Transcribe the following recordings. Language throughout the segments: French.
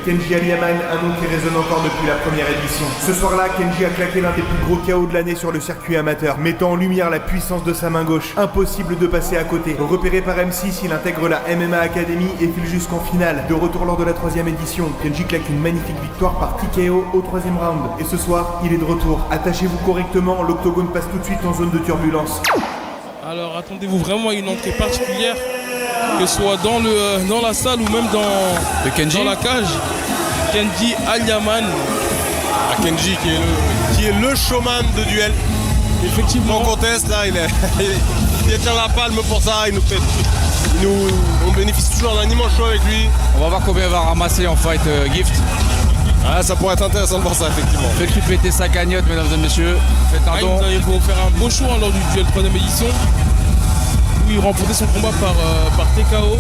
Kenji Aliaman, un nom qui résonne encore depuis la première édition. Ce soir-là, Kenji a claqué l'un des plus gros KO de l'année sur le circuit amateur, mettant en lumière la puissance de sa main gauche. Impossible de passer à côté. Repéré par M6, il intègre la MMA Academy et file jusqu'en finale. De retour lors de la 3e édition, Kenji claque une magnifique victoire par TKO au 3e round. Et ce soir, il est de retour. Attachez-vous correctement, l'octogone passe tout de suite en zone de turbulence. Alors attendez-vous vraiment à une entrée particulière, que ce soit dans la salle ou même dans la cage. Kenji Aliaman. Kenji qui est le showman de duel. Effectivement. On conteste là, il tient la palme pour ça, on bénéficie toujours d'un immense show avec lui. On va voir combien il va ramasser en fight gift. Ah, ça pourrait être intéressant de voir ça effectivement. Faites-lui péter sa cagnotte, mesdames et messieurs. Faites un don. Il faut faire un beau show lors du duel 3e édition, où il remportait son combat par TKO.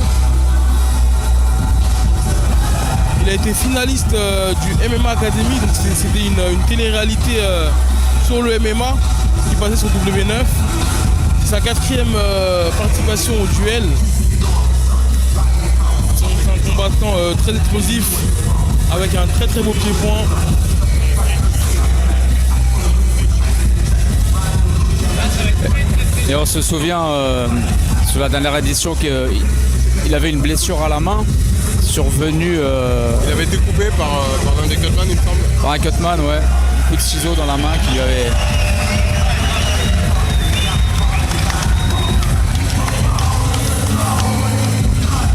Il a été finaliste du MMA Academy, donc c'était une télé-réalité sur le MMA qui passait sur W9. C'est sa 4e participation au duel. C'est un combattant très explosif, avec un très très beau pied-point. Et on se souvient sur la dernière édition qu'il avait une blessure à la main survenue. Il avait été coupé par un des cutman, il me semble. Par un cutman, ouais. Un coup de ciseau dans la main qui lui avait.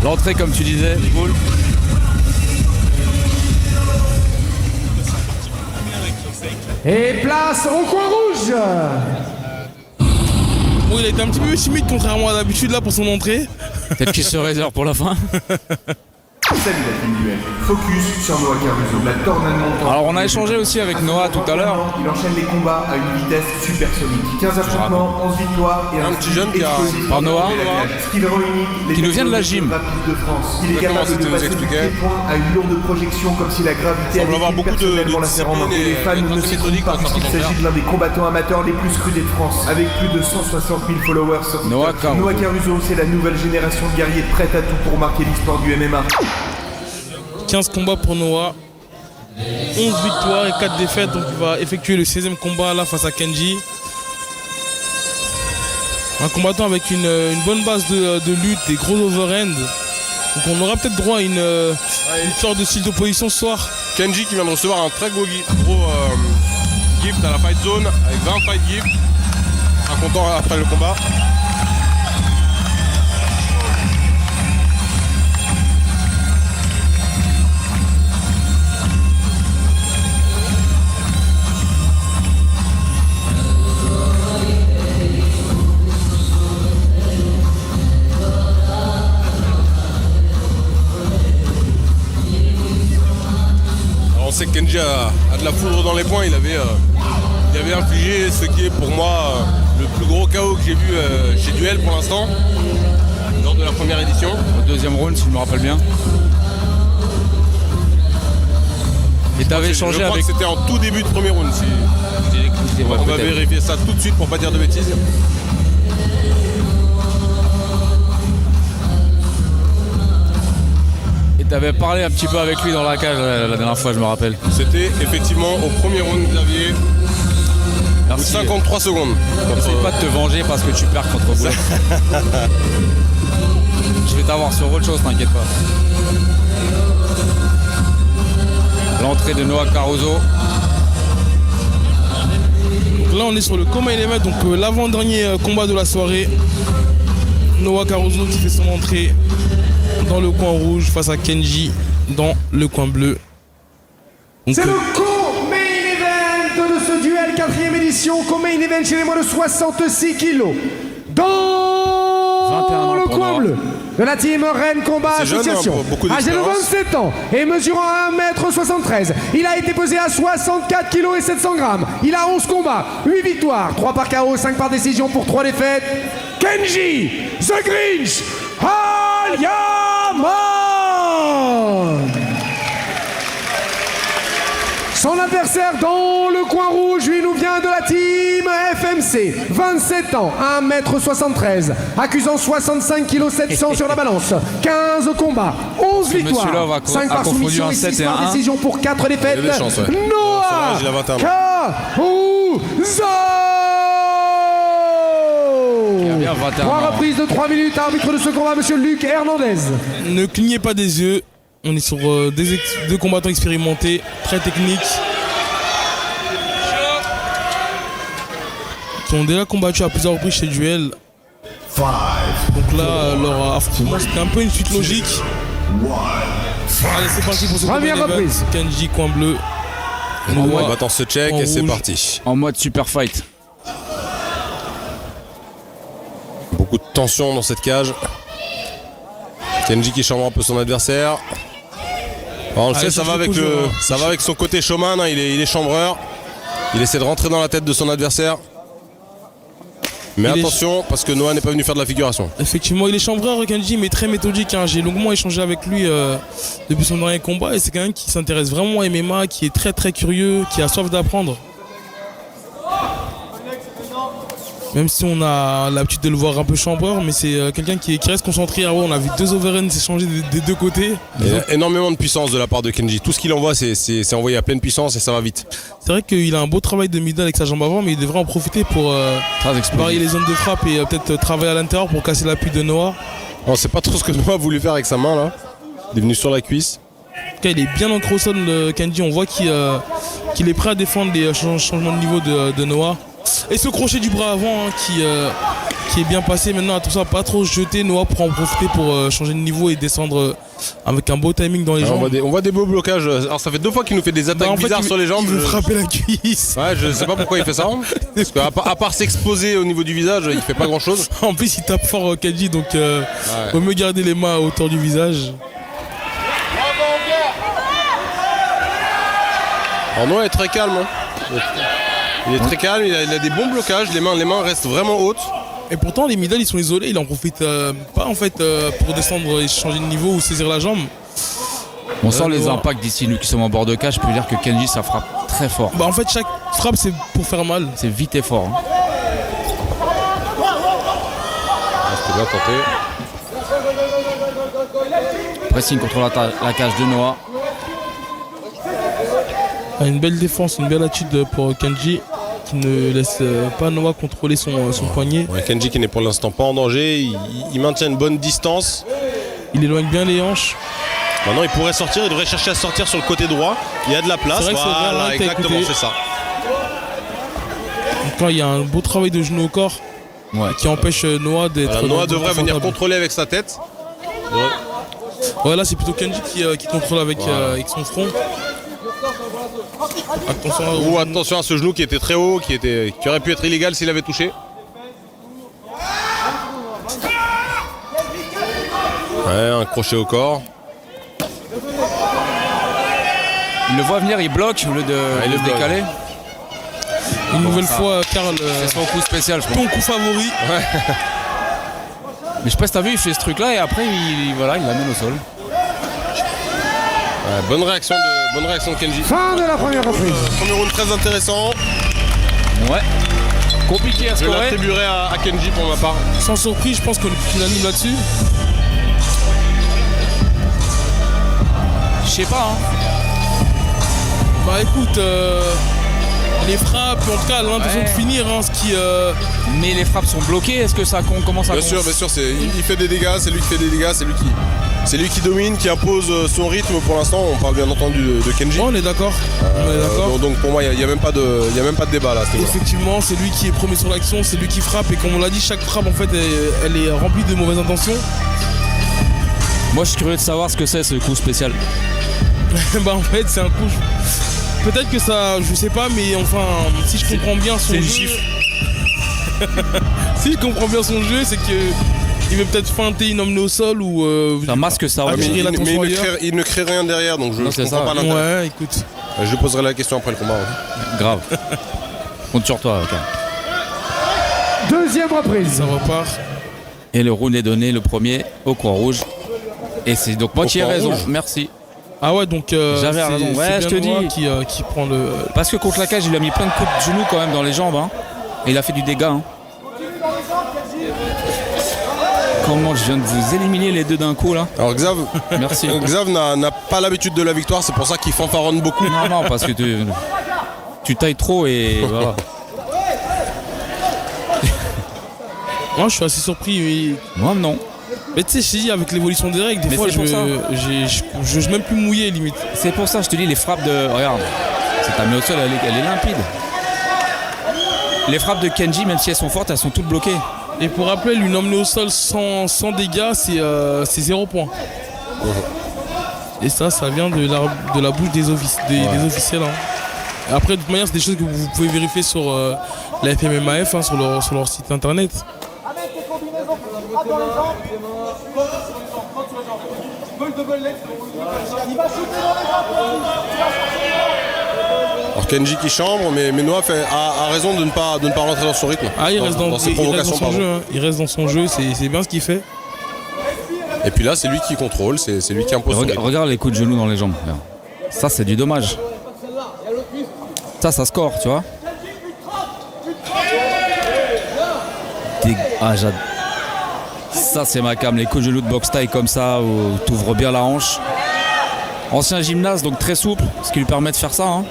L'entrée, comme tu disais, Boule. Et place au coin rouge. Bon, il a été un petit peu timide contrairement à d'habitude là pour son entrée. Peut-être qu'il se réserve pour la fin. Salut la team duel. Focus sur Noah Caruso, la tornade montante. Alors on a échangé aussi avec Noah tout à l'heure. Il enchaîne les combats à une vitesse supersonique. 15 affrontements, 11 victoires et un petit jeune qui a... Par Noah, qui nous vient de la gym. De France. Il est capable de passer du pied-point à une lourde projection comme si la gravité avait avait été personnellement la faire en main. Et les fans ne s'étonnent pas puisqu'il s'agit de l'un des combattants amateurs les plus scrutés de France, avec plus de 160 000 followers sur TikTok. Noah Caruso, c'est la nouvelle génération de guerriers prête à tout pour marquer l'histoire du MMA. 15 combats pour Noah, 11 victoires et 4 défaites, donc il va effectuer le 16e combat là face à Kenji. Un combattant avec une bonne base de lutte, des gros overhand. Donc on aura peut-être droit à une sorte de style d'opposition ce soir. Kenji qui vient de recevoir un très gros gift à la fight zone avec 20 fight gift, un comptant après le combat. On sait que Kenji a de la foudre dans les poings, il avait infligé ce qui est pour moi le plus gros KO que j'ai vu chez Duel pour l'instant, lors de la première édition. Au 2e round, si je me rappelle bien. Et t'avais échangé je crois avec... que c'était en tout début de premier round. On va vérifier ça tout de suite pour pas dire de bêtises. Tu avais parlé un petit peu avec lui dans la cage la dernière fois, je me rappelle. C'était effectivement au premier round, Xavier. Merci. 53 secondes. N'essaye pas de te venger parce que tu perds contre Boule. Je vais t'avoir sur autre chose, t'inquiète pas. L'entrée de Noah Caruso. Donc là on est sur le co-main event, donc l'avant-dernier combat de la soirée. Noah Caruso qui fait son entrée dans le coin rouge face à Kenji dans le coin bleu. C'est le co-main event de ce duel 4e édition. Co-main event chez les moins de 66 kilos. Dans le coin bleu de la team Rennes Combat Association. Âgé de 27 ans et mesurant 1m73. Il a été pesé à 64 kg et 700 grammes. Il a 11 combats, 8 victoires, 3 par KO, 5 par décision pour 3 défaites. Kenji The Grinch Aliaman. Son adversaire dans le coin rouge, lui nous vient de la team FMC. 27 ans, 1m73, accusant 65 kg 700 sur la balance. 15 combats, 11 victoires, 5 par soumission et 6 par décision pour 4 défaites. Noah Kaouza. 3 reprises de 3 minutes, arbitre de ce combat, monsieur Luc Hernandez. Ne clignez pas des yeux. On est sur deux combattants expérimentés, très techniques, qui ont déjà combattu à plusieurs reprises chez Duel. Donc là, leur affrontement, c'était un peu une suite logique. Allez, c'est parti pour ce première reprise. Kenji, coin bleu. On va dans ce check et c'est parti. En mode super fight. Beaucoup de tension dans cette cage. Kenji qui chambre un peu son adversaire. Alors on le sait, ça va avec son côté showman, hein, il est chambreur. Il essaie de rentrer dans la tête de son adversaire. Mais attention, parce que Noah n'est pas venu faire de la figuration. Effectivement, il est chambreur, Kenji, mais très méthodique. Hein. J'ai longuement échangé avec lui depuis son dernier combat. Et c'est quelqu'un qui s'intéresse vraiment au MMA, qui est très très curieux, qui a soif d'apprendre. Même si on a l'habitude de le voir un peu chambreur, mais c'est quelqu'un qui reste concentré. Ah ouais, on a vu 2 overhands s'échanger des deux côtés. Il y a énormément de puissance de la part de Kenji. Tout ce qu'il envoie, c'est envoyé à pleine puissance et ça va vite. C'est vrai qu'il a un beau travail de middle avec sa jambe avant, mais il devrait en profiter pour varier les zones de frappe et peut-être travailler à l'intérieur pour casser l'appui de Noah. On sait pas trop ce que Noah a voulu faire avec sa main là. Il est venu sur la cuisse. En tout cas, il est bien ancré au sol, Kenji. On voit qu'il est prêt à défendre les changements de niveau de Noah. Et ce crochet du bras avant qui est bien passé. Maintenant, attention à pas trop se jeter. Noah pour en profiter pour changer de niveau et descendre avec un beau timing dans les jambes. On voit des beaux blocages. Alors ça fait 2 fois qu'il nous fait des attaques bizarres sur les jambes. Il veut frapper la cuisse. Ouais, je sais pas pourquoi il fait ça. Parce qu'à part s'exposer au niveau du visage, il fait pas grand chose. En plus, il tape fort Kenji, donc vaut mieux garder les mains à hauteur du visage. Alors Noah est très calme. Hein. Il est très calme, il a des bons blocages, les mains restent vraiment hautes. Et pourtant les middle ils sont isolés, il en profite pas en fait pour descendre et changer de niveau ou saisir la jambe. On sent les impacts d'ici, nous qui sommes en bord de cage, je peux dire que Kenji ça frappe très fort. Bah en fait chaque frappe c'est pour faire mal. C'est vite et fort. Hein. C'était bien tenté. Pressing contre la cage de Noah. Une belle défense, une belle attitude pour Kenji qui ne laisse pas Noah contrôler son poignet. Ouais, Kenji qui n'est pour l'instant pas en danger, il maintient une bonne distance. Il éloigne bien les hanches. Maintenant il pourrait sortir, il devrait chercher à sortir sur le côté droit. Il y a de la place, voilà, exactement, c'est ça. Donc là, il y a un beau travail de genou au corps qui empêche Noah d'être... Voilà, Noah devrait venir contrôler avec sa tête. Ouais, là c'est plutôt Kenji qui contrôle avec son front. Attention à ce genou qui était très haut, qui aurait pu être illégal s'il avait touché. Ouais, un crochet au corps. Il le voit venir, il bloque au lieu de le décaler. Une nouvelle fois, Karl. C'est son coup spécial, je pense. Ton coup favori. Ouais. Mais je sais pas si t'as vu, il fait ce truc là et après il l'amène au sol. Ouais, bonne réaction de Kenji. Fin de la première reprise. Premier round très intéressant. Ouais. Compliqué à scorer. Je l'attribuerai à Kenji pour ma part. Sans surprise, je pense qu'on est unanime là-dessus. Je sais pas. Hein. Bah écoute, les frappes, en tout cas, elle a l'impression de finir. Hein, Mais les frappes sont bloquées. Est-ce que ça commence à... Bien sûr, il fait des dégâts, c'est lui qui fait des dégâts, c'est lui qui domine, qui impose son rythme pour l'instant. On parle bien entendu de Kenji. Oh, on est d'accord. Donc pour moi, il n'y a même pas de débat là. Effectivement, c'est lui qui est premier sur l'action, c'est lui qui frappe. Et comme on l'a dit, chaque frappe en fait, elle est remplie de mauvaises intentions. Moi, je suis curieux de savoir ce que c'est ce coup spécial. Bah en fait, c'est un coup. Peut-être que ça, je sais pas, mais enfin, si je comprends bien son jeu. chiffre. Si je comprends bien son jeu, c'est que il veut peut-être feinter une emmener au sol ou ça masque ça. attirer l'attention ailleurs. Il ne crée rien derrière, donc je ne comprends pas l'intérêt. Ouais, écoute. Je lui poserai la question après le combat. Hein. Grave. Compte sur toi, Karl. Deuxième reprise. Ça repart. Et le round est donné, le premier au coin rouge. Et c'est donc moitié raison. Merci. Ah ouais, donc j'avais raison. Ouais, je te dis. Qui prend le. Parce que contre la cage, il lui a mis plein de coups de genoux quand même dans les jambes. Hein. Et il a fait du dégât. Hein. Comment je viens de vous éliminer les deux d'un coup là. Alors Xav, merci. Xav n'a pas l'habitude de la victoire, c'est pour ça qu'il fanfaronne beaucoup. Non, parce que tu tailles trop et voilà. Moi je suis assez surpris. Moi non. Mais tu sais, je t'ai dit, avec l'évolution des règles, des fois je même plus mouillé limite. C'est pour ça, je te dis, les frappes de. Regarde, cette amenée au sol, elle est limpide. Les frappes de Kenji, même si elles sont fortes, elles sont toutes bloquées. Et pour rappel, une emmenée au sol sans dégâts, c'est 0 points. Et ça vient de la bouche des officiels. Hein. Après, de toute manière, c'est des choses que vous pouvez vérifier sur la FMMAF, hein, sur leur site internet. Alors Kenji qui chambre, mais Noah a raison de ne pas rentrer dans son rythme. Ah, il reste dans son jeu. Hein. Il reste dans son jeu, c'est bien ce qu'il fait. Et puis là, c'est lui qui contrôle, c'est lui qui impose. Regarde les coups de genoux dans les jambes. Ça, c'est du dommage. Ça score, tu vois. J'adore. Ça, c'est ma cam. Les coups de genoux de boxe taille comme ça, où tu ouvres bien la hanche. Ancien gymnaste, donc très souple, ce qui lui permet de faire ça. Hein.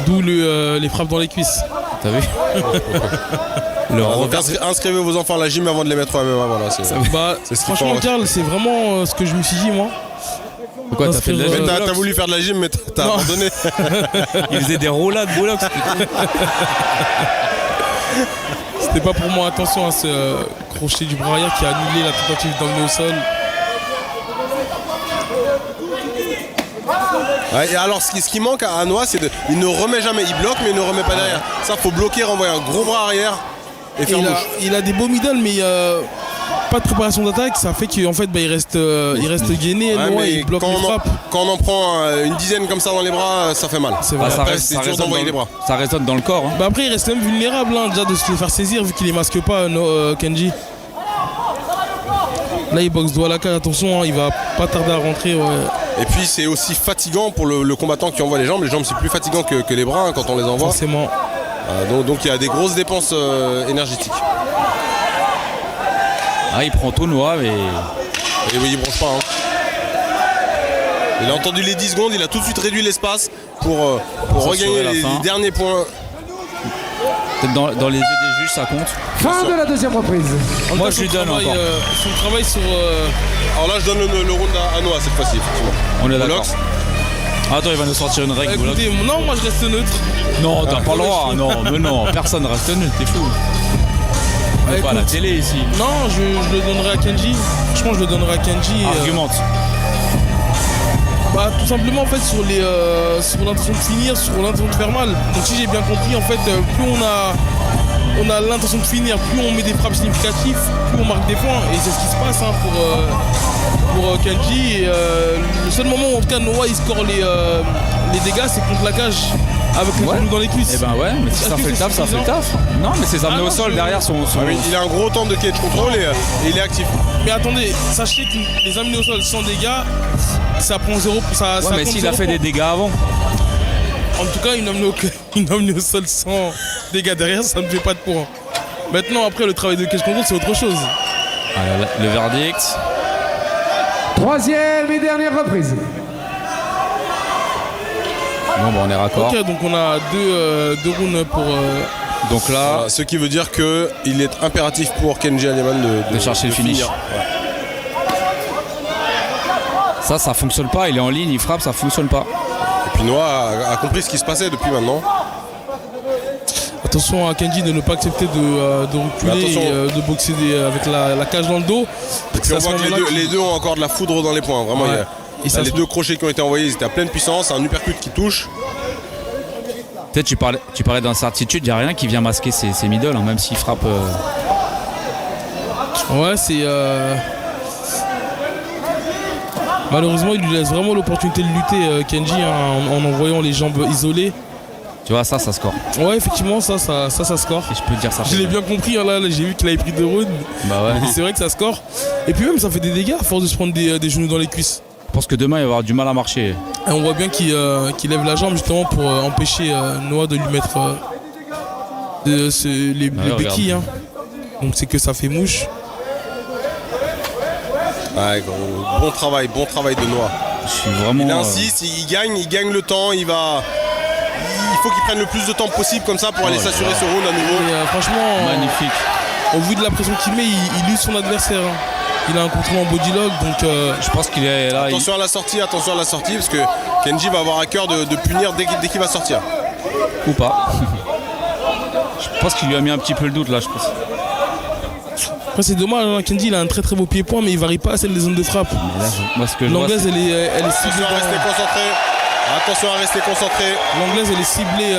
D'où les frappes dans les cuisses. T'as vu? Inscrivez vos enfants à la gym avant de les mettre au MMA. Voilà, c'est franchement, Karl, c'est vraiment ce que je me suis dit, moi. Pourquoi t'as fait de la gym? T'as voulu faire de la gym, mais t'as abandonné. Il faisait des roulades boulocks. C'était pas pour moi. Attention à ce crochet du bras arrière qui a annulé la tentative d'emmener au sol. Ouais, et alors ce qui manque à Noah, c'est il ne remet jamais, il bloque mais il ne remet pas derrière. Ça, faut bloquer, renvoyer un gros bras arrière et faire bouche. Il a des beaux middle, mais pas de préparation d'attaque. Ça fait qu'en fait, il reste gainé. Ouais, Noah, il bloque les frappes. Quand on en prend une dizaine comme ça dans les bras, ça fait mal. C'est vrai. C'est dur d'envoyer les bras. Ça résonne dans le corps. Hein. Après, il reste même vulnérable déjà de se les faire saisir vu qu'il les masque pas, Kenji. Là, il boxe doigt à la cage. Attention, hein, il va pas tarder à rentrer. Ouais. Et puis c'est aussi fatigant pour le combattant qui envoie les jambes. Les jambes, c'est plus fatigant que les bras hein, quand on les envoie. Forcément. Donc il y a des grosses dépenses énergétiques. Ah, il prend tout Noah, mais... Et oui, il bronche pas. Hein. Il a entendu les 10 secondes, il a tout de suite réduit l'espace pour regagner les derniers points. Peut-être dans les yeux des juges, ça compte. Fin de la deuxième reprise. Moi, je lui donne encore. Son travail sur... Alors là, je donne le round à Noah cette fois-ci, effectivement. On est d'accord. Attends, il va nous sortir une règle. Écoutez, non, moi je reste neutre. Non, t'as pas le droit. Non, mais non, personne reste neutre, t'es fou. On est pas à la télé ici. Non, je le donnerai à Kenji. Franchement, je le donnerai à Kenji. Argumente. Tout simplement en fait sur l'intention de finir, sur l'intention de faire mal. Donc si j'ai bien compris, en fait, plus on a l'intention de finir, plus on met des frappes significatives, plus on marque des points. Et c'est ce qui se passe hein, pour Kenji. Et, le seul moment où en tout cas Noah il score les dégâts, c'est contre la cage avec les genoux dans les cuisses. Et ben ouais, mais si ça fait le taf, ça fait le taf. Non, mais ses amenés au sol derrière sont... Il a un gros temps de cage control et il est actif. Mais attendez, sachez que les amenés au sol sans dégâts, ça prend 0. Ça mais s'il a fait des dégâts avant. En tout cas, une amenée au sol sans dégâts derrière, ça ne fait pas de points. Maintenant, après, le travail de cage control, c'est autre chose. Alors, le verdict. Troisième et dernière reprise. Bon, on est raccord. Ok, donc on a deux rounds pour... Donc là... ce qui veut dire qu'il est impératif pour Kenji Aleman de chercher le finish. Ouais. Ça fonctionne pas, il est en ligne, il frappe, ça fonctionne pas. Et puis Noah a compris ce qui se passait depuis maintenant. Attention à Kenji de ne pas accepter de reculer et de boxer avec la cage dans le dos. Et puis on voit que les deux ont encore de la foudre dans les poings. Vraiment, ouais. Il y a les deux crochets qui ont été envoyés, ils étaient à pleine puissance, un uppercut qui touche. Peut-être tu parlais d'incertitude, il n'y a rien qui vient masquer ses middle, hein, même s'il frappe. Ouais, c'est... Malheureusement, il lui laisse vraiment l'opportunité de lutter, Kenji, hein, en envoyant les jambes isolées. Tu vois, ça score. Ouais, effectivement, ça score. Et je peux te dire ça. Je l'ai bien compris, hein, là j'ai vu qu'il avait pris 2 rounds. Bah ouais. C'est vrai que ça score. Et puis même, ça fait des dégâts à force de se prendre des genoux dans les cuisses. pense que demain il va avoir du mal à marcher. Et on voit bien qu'il lève la jambe justement pour empêcher Noah de lui mettre les béquilles. Hein. Donc c'est que ça fait mouche. Ouais, bon travail de Noah. Je suis vraiment. Il insiste, il gagne le temps, il faut qu'il prenne le plus de temps possible comme ça pour aller s'assurer ce round à nouveau. Et, franchement, magnifique. Au vu de la pression qu'il met, il use son adversaire. Hein. Il a un contrôle en body lock, donc je pense qu'il est là. Attention à la sortie, parce que Kenji va avoir à cœur de punir dès qu'il va sortir. Ou pas. Je pense qu'il lui a mis un petit peu le doute là, je pense. Après c'est dommage, hein. Kenji il a un très très beau pied-point, mais il varie pas assez les zones de frappe. L'anglaise elle est ciblée. Attention à rester concentré. L'anglaise elle est ciblée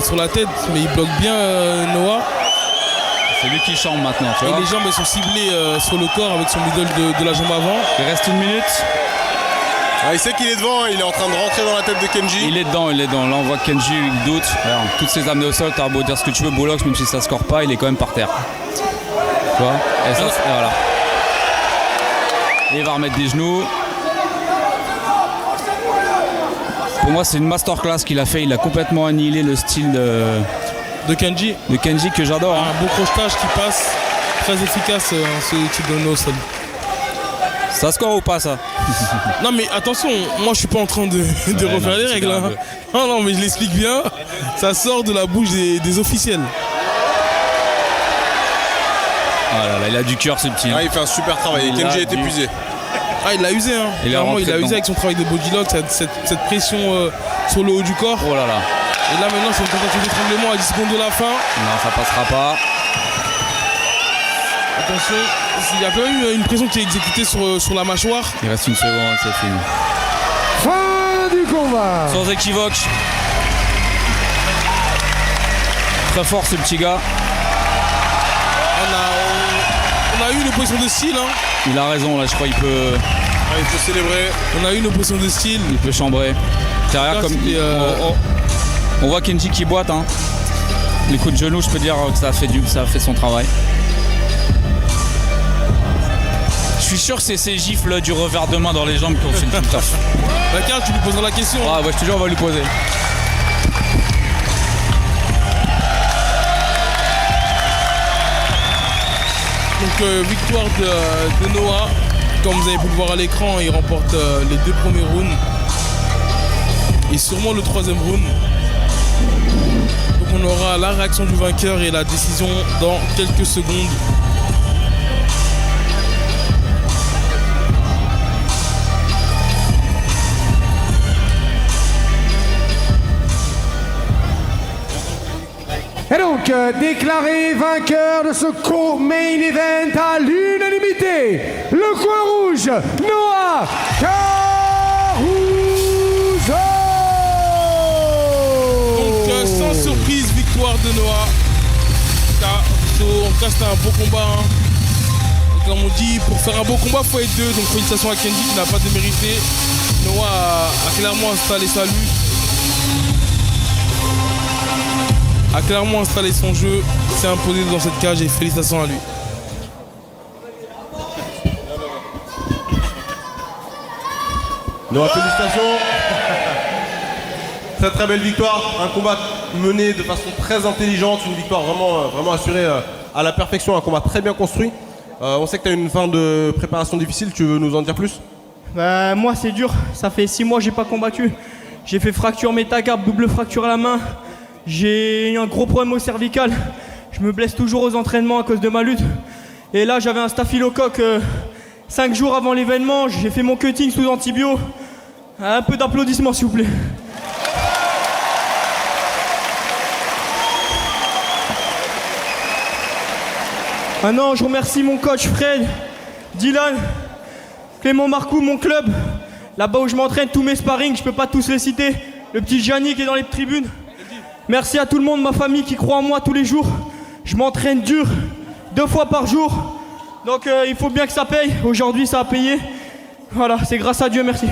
sur la tête, mais il bloque bien Noah. C'est lui qui chante maintenant, tu vois. Et les jambes elles sont ciblées sur le corps avec son middle de la jambe avant. Il reste 1 minute. Ah, il sait qu'il est devant, il est en train de rentrer dans la tête de Kenji. Il est dedans. Là on voit que Kenji il doute. Alors, toutes ses amenées au sol, t'as beau dire ce que tu veux, Bolox, même si ça score pas, il est quand même par terre. Tu vois. Et voilà. Et il va remettre des genoux. Pour moi c'est une masterclass qu'il a fait, il a complètement annihilé le style de Kenji que j'adore. Un beau crochetage qui passe, très efficace ce type de no sol. Ça score ou pas ça? Non mais attention, moi je suis pas en train de refaire les règles. Hein. Non mais je l'explique bien, ça sort de la bouche des officiels. Ah là là, il a du cœur ce petit. Ah, il fait un super travail, Kenji est épuisé. Ah il l'a usé hein. Il a usé avec son travail de body lock, cette pression sur le haut du corps. Oh là là. Et là maintenant c'est une tentative d'étranglement à 10 secondes de la fin. Non ça passera pas. Attention, il y a quand même une pression qui est exécutée sur la mâchoire. Il reste 1 seconde, c'est fini. Fin du combat. Sans équivoque. Très fort ce petit gars. On a eu une opposition de style. Hein. Il a raison là, je crois qu'il peut. Il peut célébrer. On a eu une opposition de style. Il peut chambrer. Derrière comme. On voit Kenji qui boite. Hein. Les coups de genoux, je peux dire que ça a fait son travail. Je suis sûr que c'est ces gifles du revers de main dans les jambes qui ont fait tout le taf. Bah Karl, tu lui poseras la question. Ah ouais, je te jure, on va lui poser. Donc victoire de Noah. Comme vous avez pu le voir à l'écran, il remporte les 2 premiers rounds. Et sûrement le 3e round. Donc on aura la réaction du vainqueur et la décision dans quelques secondes. Et donc, déclaré vainqueur de ce co-main event à l'unanimité, le coin rouge, Noah Caruso. Donc, sans surprise, victoire de Noah Caruso. En tout cas, c'était un beau combat. Hein. Et comme on dit, pour faire un beau combat, il faut être 2. Donc, félicitations à Kenji qui n'a pas démérité. Noah a clairement installé sa lutte. A clairement installé son jeu, s'est imposé dans cette cage et félicitations à lui. Noah, félicitations. Très très belle victoire, un combat mené de façon très intelligente, une victoire vraiment assurée à la perfection, un combat très bien construit. On sait que tu as une fin de préparation difficile, tu veux nous en dire plus? Moi c'est dur, ça fait 6 mois que j'ai pas combattu. J'ai fait fracture métacarpe, double fracture à la main. J'ai eu un gros problème au cervical. Je me blesse toujours aux entraînements à cause de ma lutte. Et là j'avais un staphylocoque 5 jours avant l'événement. J'ai fait mon cutting sous antibio. Un peu d'applaudissements s'il vous plaît. Maintenant je remercie mon coach Fred, Dylan, Clément Marcoux, mon club. Là-bas où je m'entraîne, tous mes sparring, je peux pas tous les citer. Le petit Gianni qui est dans les tribunes. Merci à tout le monde, ma famille qui croit en moi tous les jours. Je m'entraîne dur, 2 fois par jour. Donc il faut bien que ça paye. Aujourd'hui ça a payé. Voilà, c'est grâce à Dieu, merci.